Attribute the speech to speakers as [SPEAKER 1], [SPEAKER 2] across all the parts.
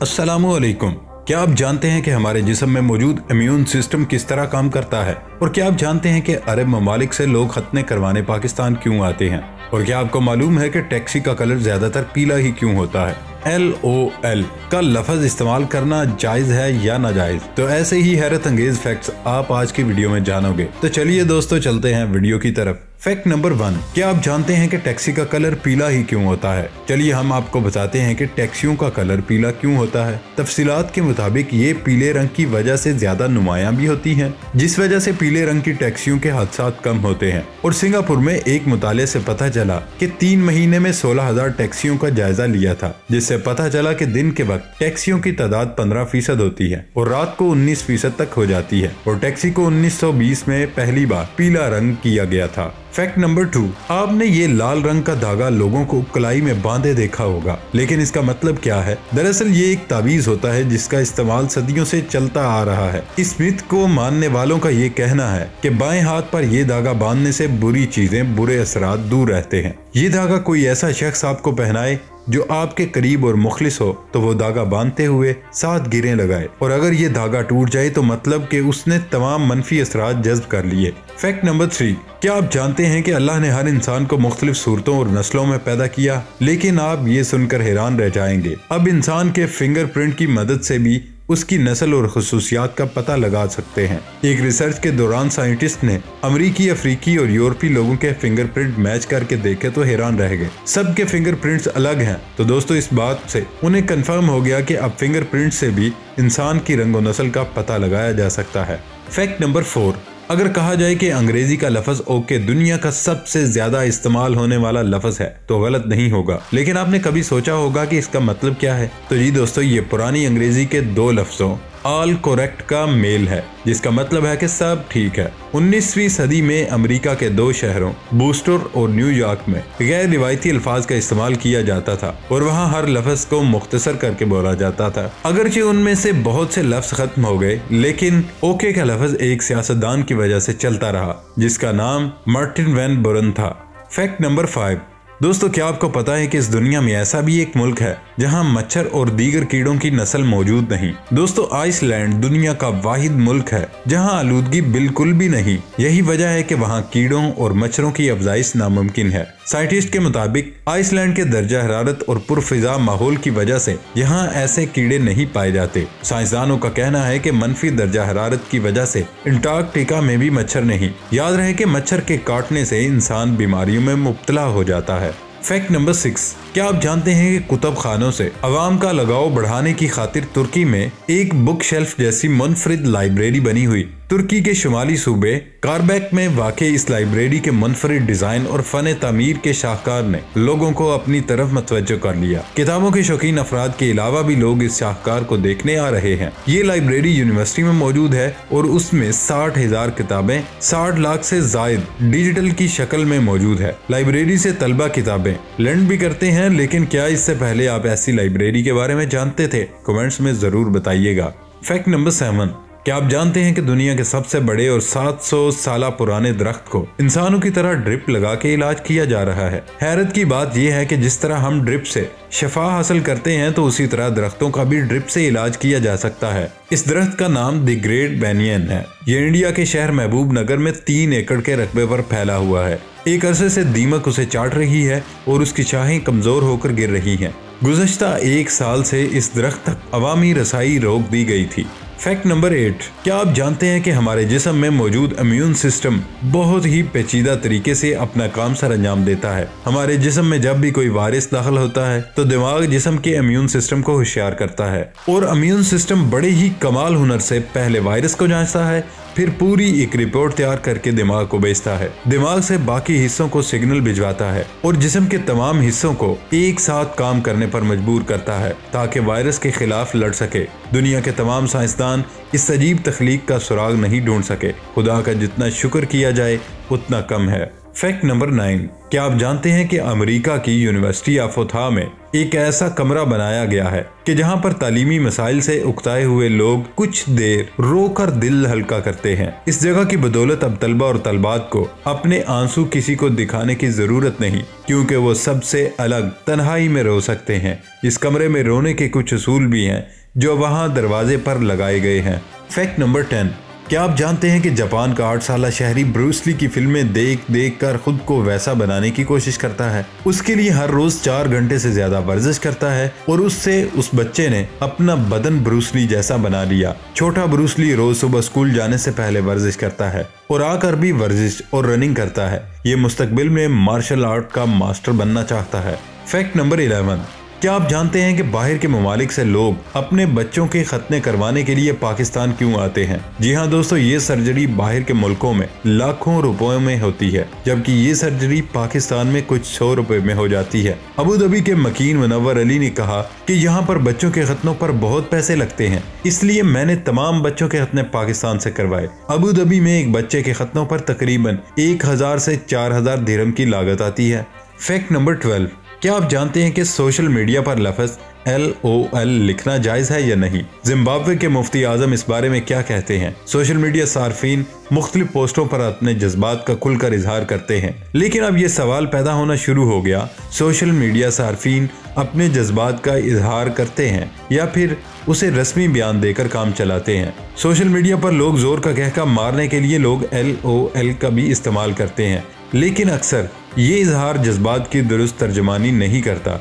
[SPEAKER 1] अस्सलामुअलैकुम। क्या आप जानते हैं कि हमारे जिस्म में मौजूद इम्यून सिस्टम किस तरह काम करता है? और क्या आप जानते हैं कि अरब ममालिक से लोग खतने करवाने पाकिस्तान क्यों आते हैं? और क्या आपको मालूम है कि टैक्सी का कलर ज्यादातर पीला ही क्यों होता है? LOL का लफ्ज इस्तेमाल करना जायज है या नाजायज? तो ऐसे ही हैरत अंगेज फैक्ट्स आप आज की वीडियो में जानोगे। तो चलिए दोस्तों चलते हैं वीडियो की तरफ। फैक्ट नंबर 1, क्या आप जानते हैं कि टैक्सी का कलर पीला ही क्यों होता है? चलिए हम आपको बताते हैं कि टैक्सियों का कलर पीला क्यों होता है। तफसीलात के मुताबिक ये पीले रंग की वजह से ज्यादा नुमायां भी होती हैं, जिस वजह से पीले रंग की टैक्सियों के हादसात कम होते हैं। और सिंगापुर में एक मुताले से पता चला कि 3 महीने में 16,000 टैक्सियों का जायजा लिया था, जिससे पता चला कि दिन के वक्त टैक्सियों की तादाद 15% होती है और रात को 19% तक हो जाती है। और टैक्सी को 1920 में पहली बार पीला रंग किया गया था। फैक्ट नंबर 2, आपने ये लाल रंग का धागा लोगों को कलाई में बांधे देखा होगा, लेकिन इसका मतलब क्या है? दरअसल ये एक तावीज होता है जिसका इस्तेमाल सदियों से चलता आ रहा है। इस मिथ को मानने वालों का ये कहना है कि बाएं हाथ पर ये धागा बांधने से बुरी चीजें, बुरे असरात दूर रहते हैं। ये धागा कोई ऐसा शख्स आपको पहनाए जो आपके करीब और मुखलिस हो, तो वो धागा बांधते हुए 7 गिरें लगाए, और अगर ये धागा टूट जाए तो मतलब कि उसने तमाम मनफी असरात जज्ब कर लिए। फैक्ट नंबर 3, क्या आप जानते हैं कि अल्लाह ने हर इंसान को मुख्तलिफ सूरतों और नस्लों में पैदा किया? लेकिन आप ये सुनकर हैरान रह जाएंगे, अब इंसान के फिंगरप्रिंट की मदद से भी उसकी नस्ल और खुसूसियात का पता लगा सकते हैं। एक रिसर्च के दौरान साइंटिस्ट ने अमरीकी, अफ्रीकी और यूरोपीय लोगों के फिंगरप्रिंट मैच करके देखे तो हैरान रह गए। सबके फिंगरप्रिंट्स अलग हैं, तो दोस्तों इस बात से उन्हें कंफर्म हो गया कि अब फिंगरप्रिंट से भी इंसान की रंग और नस्ल का पता लगाया जा सकता है। फैक्ट नंबर 4, अगर कहा जाए कि अंग्रेजी का लफ्ज ओके दुनिया का सबसे ज्यादा इस्तेमाल होने वाला लफ्ज है तो गलत नहीं होगा। लेकिन आपने कभी सोचा होगा कि इसका मतलब क्या है? तो जी दोस्तों, ये पुरानी अंग्रेजी के 2 लफ्जों ऑल करेक्ट का मेल है, जिसका मतलब है कि सब ठीक है। 19वीं सदी में अमेरिका के 2 शहरों बूस्टर और न्यूयॉर्क में गैर रिवायती अल्फाज का इस्तेमाल किया जाता था और वहाँ हर लफ्ज को मुख्तसर करके बोला जाता था। अगरचे उनमें से बहुत से लफ्ज खत्म हो गए, लेकिन ओके का लफ्ज एक सियासतदान की वजह से चलता रहा, जिसका नाम मार्टिन वैन बुरेन था। फैक्ट नंबर 5, दोस्तों क्या आपको पता है कि इस दुनिया में ऐसा भी एक मुल्क है जहां मच्छर और दीगर कीड़ों की नस्ल मौजूद नहीं? दोस्तों आइसलैंड दुनिया का वाहिद मुल्क है जहां आलूदगी बिल्कुल भी नहीं। यही वजह है कि वहां कीड़ों और मच्छरों की अफजाइश नामुमकिन है। साइंटिस्ट के मुताबिक आइसलैंड के दर्जा हरारत और पुरफिजा माहौल की वजह से यहाँ ऐसे कीड़े नहीं पाए जाते। साइंसदानों का कहना है कि मनफी दर्जा हरारत की वजह से अंटार्कटिका में भी मच्छर नहीं। याद रहे कि मच्छर के काटने से इंसान बीमारियों में मुब्तला हो जाता है। फैक्ट नंबर 6, क्या आप जानते हैं कि कुतुब खानों से अवाम का लगाव बढ़ाने की खातिर तुर्की में एक बुक शेल्फ जैसी मुनफरिद लाइब्रेरी बनी हुई? तुर्की के शुमाली सूबे कारबैक में वाक़े इस लाइब्रेरी के मुनफरिद डिजाइन और फन तामीर के शाहकार ने लोगों को अपनी तरफ मतवज्जो कर लिया। किताबों के शौकीन अफराद के अलावा भी लोग इस शाहकार को देखने आ रहे हैं। ये लाइब्रेरी यूनिवर्सिटी में मौजूद है और उसमें 60,000 किताबें 60 लाख से जायद डिजिटल की शक्ल में मौजूद है। लाइब्रेरी से तलबा किताबें लेंड भी करते हैं, लेकिन क्या इससे पहले आप ऐसी लाइब्रेरी के बारे में जानते थे? कमेंट्स में जरूर बताइएगा। फैक्ट नंबर 7, क्या आप जानते हैं कि दुनिया के सबसे बड़े और 700 साल पुराने दरख्त को इंसानों की तरह ड्रिप लगा के इलाज किया जा रहा है? हैरत की बात यह है कि जिस तरह हम ड्रिप से शफा हासिल करते हैं, तो उसी तरह दरख्तों का भी ड्रिप से इलाज किया जा सकता है। इस दरख्त का नाम द ग्रेट बैनियन है। ये इंडिया के शहर महबूब नगर में 3 एकड़ के रकबे पर फैला हुआ है। एक अरसे से दीमक उसे चाट रही है और उसकी शाखें कमजोर होकर गिर रही हैं। गुज़श्ता 1 साल से इस दरख्त तक अवामी रसाई रोक दी गई थी। फैक्ट नंबर 8, क्या आप जानते हैं कि हमारे जिस्म में मौजूद इम्यून सिस्टम बहुत ही पेचीदा तरीके से अपना काम सर अंजाम देता है? हमारे जिस्म में जब भी कोई वायरस दाखिल होता है तो दिमाग जिस्म के इम्यून सिस्टम को होशियार करता है, और इम्यून सिस्टम बड़े ही कमाल हुनर से पहले वायरस को जांचता है, फिर पूरी एक रिपोर्ट तैयार करके दिमाग को भेजता है। दिमाग से बाकी हिस्सों को सिग्नल भिजवाता है और जिस्म के तमाम हिस्सों को एक साथ काम करने पर मजबूर करता है ताकि वायरस के खिलाफ लड़ सके। दुनिया के तमाम साइंसदान इस अजीब तख्लीक का सुराग नहीं ढूंढ सके। खुदा का जितना शुक्र किया जाए उतना कम है। फैक्ट नंबर 9, क्या आप जानते हैं कि अमेरिका की यूनिवर्सिटी ऑफ उथा में एक ऐसा कमरा बनाया गया है कि जहां पर तालीमी मसाइल से उकताए हुए लोग कुछ देर रोकर दिल हल्का करते हैं। इस जगह की बदौलत अब तलबा और तलबात को अपने आंसू किसी को दिखाने की जरूरत नहीं, क्योंकि वो सबसे अलग तन्हाई में रो सकते हैं। इस कमरे में रोने के कुछ असूल भी हैं जो वहां दरवाजे पर लगाए गए हैं। फैक्ट नंबर 10, क्या आप जानते हैं कि जापान का 8 साला शहरी ब्रूस ली की फिल्में देख देख कर खुद को वैसा बनाने की कोशिश करता है। उसके लिए हर रोज 4 घंटे से ज्यादा वर्जिश करता है और उससे उस बच्चे ने अपना बदन ब्रूस ली जैसा बना लिया। छोटा ब्रूस ली रोज सुबह स्कूल जाने से पहले वर्जिश करता है और आकर भी वर्जिश और रनिंग करता है। ये मुस्तकबिल में मार्शल आर्ट का मास्टर बनना चाहता है। फैक्ट नंबर 11, क्या आप जानते हैं कि बाहर के ममालिक से लोग अपने बच्चों के खतने करवाने के लिए पाकिस्तान क्यों आते हैं? जी हाँ दोस्तों, ये सर्जरी बाहर के मुल्कों में लाखों रुपयों में होती है, जबकि ये सर्जरी पाकिस्तान में कुछ 100 रुपए में हो जाती है। अबू धाबी के मकीन मुनव्वर अली ने कहा कि यहाँ पर बच्चों के खतनों पर बहुत पैसे लगते हैं, इसलिए मैंने तमाम बच्चों के खतने पाकिस्तान से करवाए। अबू धाबी में एक बच्चे के खतनों पर तकरीबन 1000 से 4000 दिरहम की लागत आती है। फैक्ट नंबर 12, क्या आप जानते हैं कि सोशल मीडिया पर लफ्ज LOL लिखना जायज है या नहीं? जिम्बाब्वे के मुफ्ती आजम इस बारे में क्या कहते हैं? सोशल मीडिया सार्फिन मुख्तलिफ पोस्टों पर अपने जज्बात का खुलकर इजहार करते हैं, लेकिन अब ये सवाल पैदा होना शुरू हो गया, सोशल मीडिया सार्फिन अपने जज्बात का इजहार करते हैं या फिर उसे रस्मी बयान देकर काम चलाते हैं? सोशल मीडिया पर लोग जोर का कहका मारने के लिए लोग LOL का भी इस्तेमाल करते हैं, लेकिन अक्सर ये इजहार जज्बात की दुरुस्त तर्जमानी नहीं करता।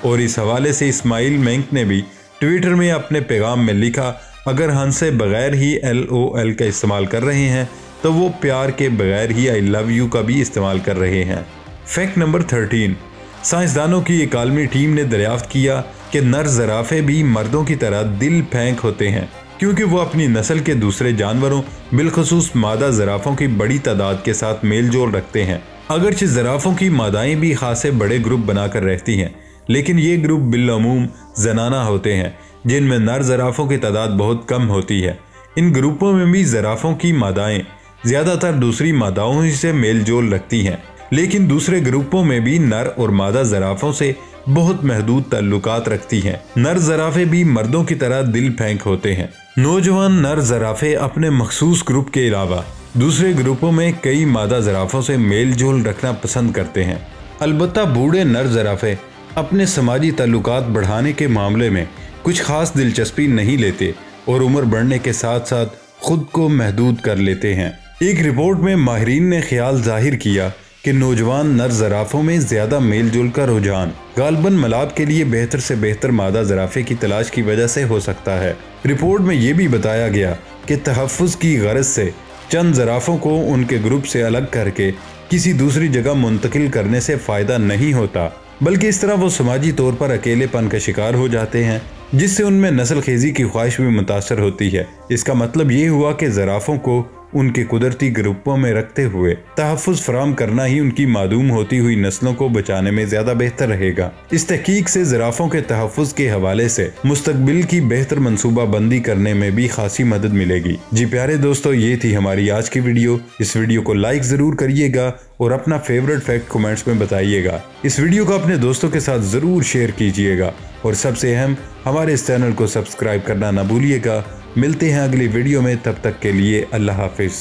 [SPEAKER 1] और इस हवाले से इस्माइल मेंक ने भी ट्विटर में अपने पैगाम में लिखा, अगर हंसे बगैर ही LOL का इस्तेमाल कर रहे हैं तो वो प्यार के बगैर ही I love you का भी इस्तेमाल कर रहे हैं। फैक्ट नंबर 13, साइंसदानों की एक आलमी टीम ने दरियाफ्त किया कि नर ज़राफ़े भी मर्दों की तरह दिल फेंक होते हैं, क्योंकि वो अपनी नस्ल के दूसरे जानवरों बिलखसूस मादा ज़राफ़ों की बड़ी तादाद के साथ मेल जोल रखते हैं। अगरचे ज़राफ़ों की मादाएं भी खासे बड़े ग्रुप बनाकर रहती हैं, लेकिन ये ग्रुप बिलअमूम जनाना होते हैं, जिनमें नर ज़राफ़ों की तादाद बहुत कम होती है। इन ग्रुपों में भी ज़राफ़ों की मादाएं ज़्यादातर दूसरी मादाओं ही से मेल जोल रखती हैं, लेकिन दूसरे ग्रुपों में भी नर और मादा ज़राफ़ों से बहुत महदूद ताल्लुकात रखती हैं। नर ज़राफ़े भी मर्दों की तरह दिल फेंक होते हैं। नौजवान नर ज़राफ़े अपने मखसूस ग्रुप के अलावा दूसरे ग्रुपों में कई मादा ज़राफ़ों से मेल जोल रखना पसंद करते हैं। अलबत्ता बूढ़े नर ज़राफ़े अपने समाजी ताल्लुकात बढ़ाने के मामले में कुछ खास दिलचस्पी नहीं लेते और उम्र बढ़ने के साथ साथ खुद को महदूद कर लेते हैं। एक रिपोर्ट में माहिरीन ने ख्याल जाहिर किया कि नौजवान नर ज़राफ़ों में ज़्यादा मेल जोल का रुझान गालबन मलाब के लिए बेहतर से बेहतर मादा ज़राफ़े की तलाश की वजह से हो सकता है। रिपोर्ट में ये भी बताया गया कि तहफ़्फ़ुज़ की गरज से चंद ज़राफ़ों को उनके ग्रुप से अलग करके किसी दूसरी जगह मुंतकिल करने से फ़ायदा नहीं होता, बल्कि इस तरह वो समाजी तौर पर अकेलेपन का शिकार हो जाते हैं, जिससे उनमें नस्ल खेजी की ख्वाहिश भी मुतासर होती है। इसका मतलब ये हुआ कि ज़राफ़ों को उनके कुदरती ग्रुपों में रखते हुए तहफ़्फ़ुज़ फराम करना ही उनकी मादूम होती हुई नस्लों को बचाने में ज़्यादा बेहतर रहेगा। इस तहकीक से ज़राफ़ों के तहफ़्फ़ुज़ के हवाले से मुस्तकबिल की बेहतर मनसूबा बंदी करने में भी खासी मदद मिलेगी। जी प्यारे दोस्तों, ये थी हमारी आज की वीडियो। इस वीडियो को लाइक ज़रूर करिएगा और अपना फेवरेट फैक्ट कमेंट्स में बताइएगा। इस वीडियो को अपने दोस्तों के साथ ज़रूर शेयर कीजिएगा और सबसे अहम, हमारे इस चैनल को सब्सक्राइब करना ना भूलिएगा। मिलते हैं अगली वीडियो में, तब तक के लिए अल्लाह हाफिज़।